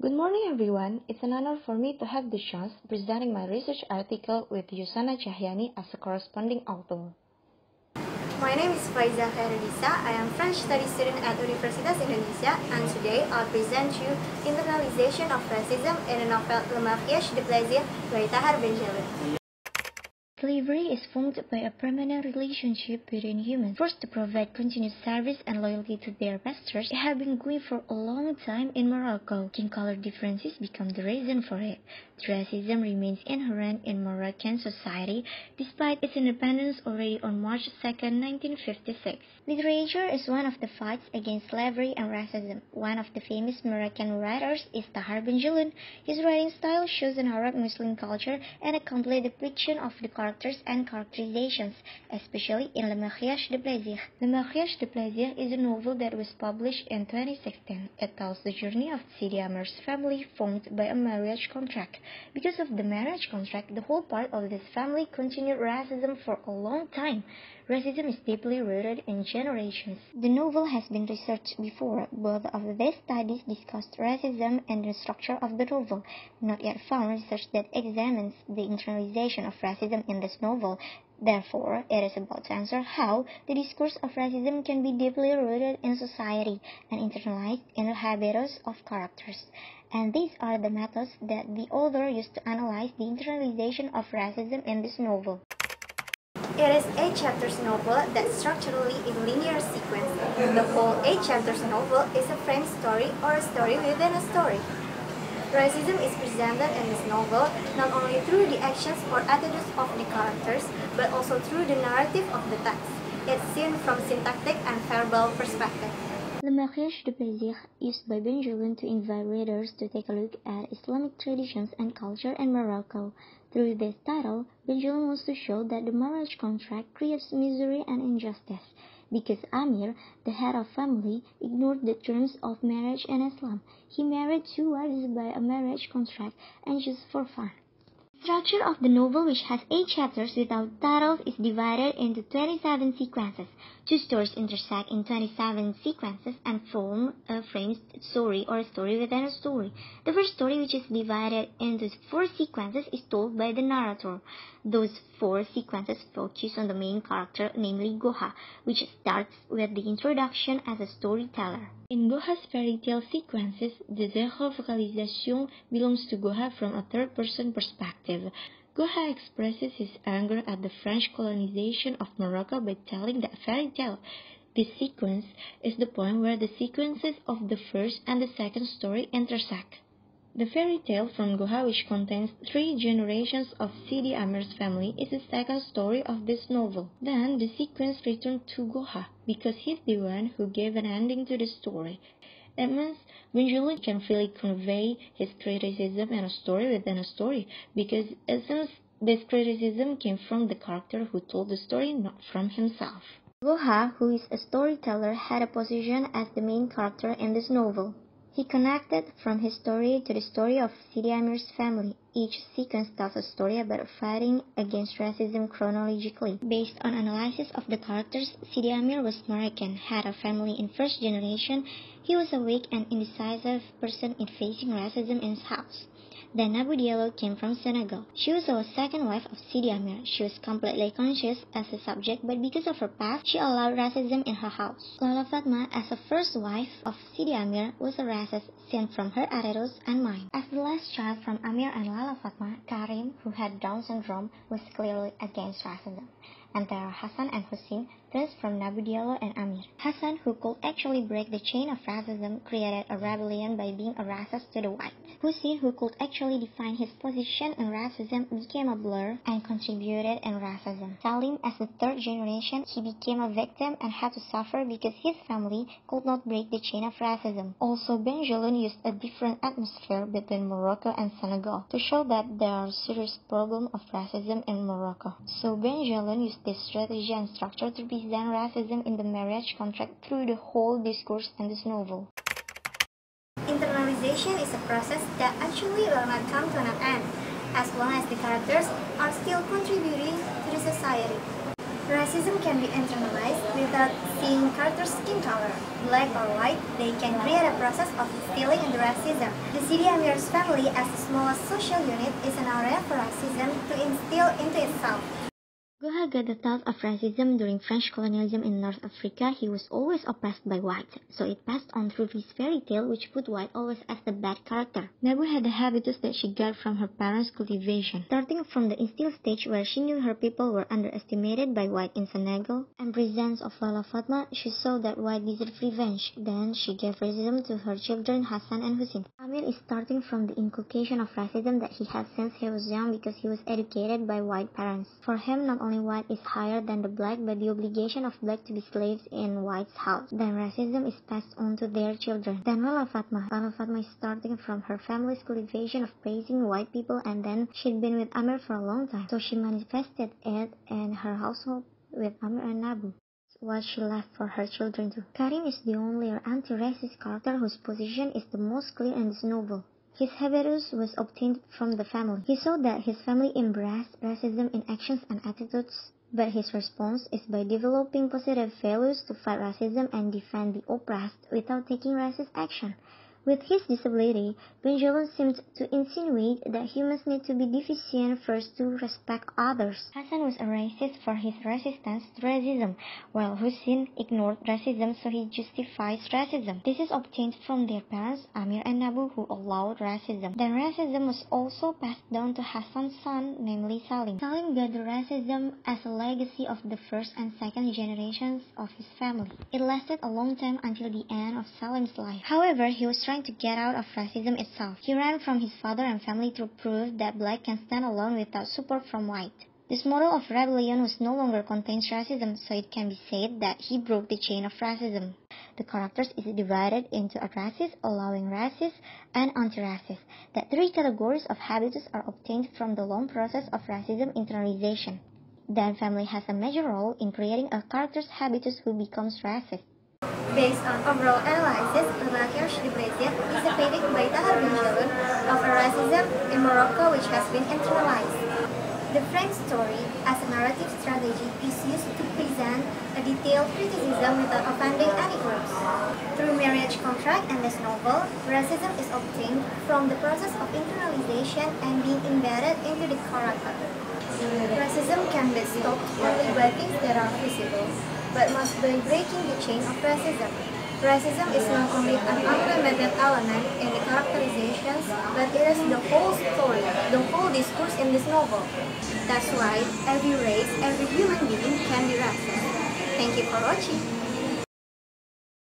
Good morning, everyone. It's an honor for me to have the chance presenting my research article with Joesana Tjahjani as a corresponding author. My name is Faiza Khairunnisa. I am French studies student at Universitas Indonesia, and today I'll present you Internalization of Racism in the novel Mariage de Plaisir by Tahar Ben Jelloun. Slavery is formed by a permanent relationship between humans, forced to provide continuous service and loyalty to their masters. It had been going for a long time in Morocco. Skin color differences become the reason for it. Racism remains inherent in Moroccan society despite its independence already on March 2, 1956. Literature is one of the fights against slavery and racism. One of the famous Moroccan writers is Tahar Ben Jelloun. His writing style shows an Arab Muslim culture and a complete depiction of the characters and characterizations, especially in Le Mariage de Plaisir. Le Mariage de Plaisir is a novel that was published in 2016. It tells the journey of Sidi Amer's family formed by a marriage contract. Because of the marriage contract, the whole part of this family continued racism for a long time. Racism is deeply rooted in generations. The novel has been researched before. Both of these studies discussed racism and the structure of the novel. Not yet found research that examines the internalization of racism in this novel. Therefore, it is about to answer how the discourse of racism can be deeply rooted in society and internalized in the habitus of characters. And these are the methods that the author used to analyze the internalization of racism in this novel. It is 8 chapters novel that structurally in linear sequence. The whole 8 chapters novel is a frame story or a story within a story. Racism is presented in this novel not only through the actions or attitudes of the characters, but also through the narrative of the text. It's seen from syntactic and verbal perspective. Le Mariage de Plaisir used by Ben Jelloun to invite readers to take a look at Islamic traditions and culture in Morocco. Through this title, Ben Jelloun wants to show that the marriage contract creates misery and injustice, because Amir, the head of family, ignored the terms of marriage in Islam. He married 2 wives by a marriage contract and just for fun. The structure of the novel, which has 8 chapters without titles, is divided into 27 sequences. 2 stories intersect in 27 sequences and form a framed story or a story within a story. The first story, which is divided into 4 sequences, is told by the narrator. Those 4 sequences focus on the main character, namely Goha, which starts with the introduction as a storyteller. In Goha's fairy tale sequences, the focalization belongs to Goha from a third-person perspective. Goha expresses his anger at the French colonization of Morocco by telling the fairy tale. This sequence is the point where the sequences of the first and the second story intersect. The fairy tale from Goha, which contains 3 generations of Sidi Amer's family, is the second story of this novel. Then the sequence returns to Goha, because he's the one who gave an ending to the story. It means Ben Jelloun can really convey his criticism in a story within a story, because it seems this criticism came from the character who told the story, not from himself. Goha, who is a storyteller, had a position as the main character in this novel. He connected from his story to the story of Sidi Amer's family. Each sequence tells a story about fighting against racism chronologically. Based on analysis of the characters, Sidi Amer was Moroccan, had a family in first generation. He was a weak and indecisive person in facing racism in his house. Then Abu Diallo came from Senegal. She was the second wife of Sidi Amer. She was completely conscious as a subject, but because of her past, she allowed racism in her house. Lala Fatma, as the first wife of Sidi Amer, was a racist, seen from her attitudes and mind. As the last child from Amir and Lala Fatma, Karim, who had Down syndrome, was clearly against racism. And there are Hassan and Hussein, twins from Abu Diallo and Amir. Hassan, who could actually break the chain of racism, created a rebellion by being a racist to the whites. Hussein, who could actually define his position in racism, became a blur and contributed in racism. Salim, as the third generation, he became a victim and had to suffer because his family could not break the chain of racism. Also, Ben Jelloun used a different atmosphere between Morocco and Senegal to show that there are serious problems of racism in Morocco. So Ben Jelloun used this strategy and structure to present racism in the marriage contract through the whole discourse in this novel. Internalization is a process that actually will not come to an end, as long as the characters are still contributing to the society. Racism can be internalized without seeing characters' skin color, black or white, they can create a process of instilling into racism. The city Amir's family, as the smallest social unit, is an area for racism to instill into itself. Goha got the thought of racism during French colonialism in North Africa. He was always oppressed by whites, so it passed on through his fairy tale, which put white always as the bad character. Nabu had the habitus that she got from her parents' cultivation. Starting from the instill stage where she knew her people were underestimated by white in Senegal, and presence of Lala Fatma, she saw that white deserved revenge. Then she gave racism to her children Hassan and Hussein. Amir is starting from the inculcation of racism that he had since he was young because he was educated by white parents. For him, not only white is higher than the black, but the obligation of black to be slaves in white's house. Then racism is passed on to their children. Then Lala Fatma is starting from her family's cultivation of praising white people, and then she'd been with Amir for a long time, so she manifested it in her household with Amir and Nabu. What she left for her children too. Karim is the only anti-racist character whose position is the most clear in this novel. His habitus was obtained from the family. He saw that his family embraced racism in actions and attitudes, but his response is by developing positive values to fight racism and defend the oppressed without taking racist action. With his disability, Ben Jelloun seemed to insinuate that humans need to be deficient first to respect others. Hassan was a racist for his resistance to racism, while Hussein ignored racism, so he justifies racism. This is obtained from their parents, Amir and Nabu, who allowed racism. Then racism was also passed down to Hassan's son, namely Salim. Salim got the racism as a legacy of the first and second generations of his family. It lasted a long time until the end of Salim's life. However, he was trying to get out of racism itself. He ran from his father and family to prove that black can stand alone without support from white. This model of rebellion was no longer contains racism, so it can be said that he broke the chain of racism. The characters is divided into a racist, allowing racist, and anti-racist. The three categories of habitus are obtained from the long process of racism internalization. Then family has a major role in creating a character's habitus who becomes racist. Based on overall analysis, Mariage de Plaisir is a painting by Tahar Ben Jelloun of a racism in Morocco which has been internalized. The French story, as a narrative strategy, is used to present a detailed criticism without offending any groups. Through marriage contract and this novel, racism is obtained from the process of internalization and being embedded into the character. Racism can be stopped only by things that are visible, but must by breaking the chain of racism. Racism is not only an unlimited element in the characterizations, but it is the whole story, the whole discourse in this novel. That's why every race, every human being can be racist. Thank you for watching.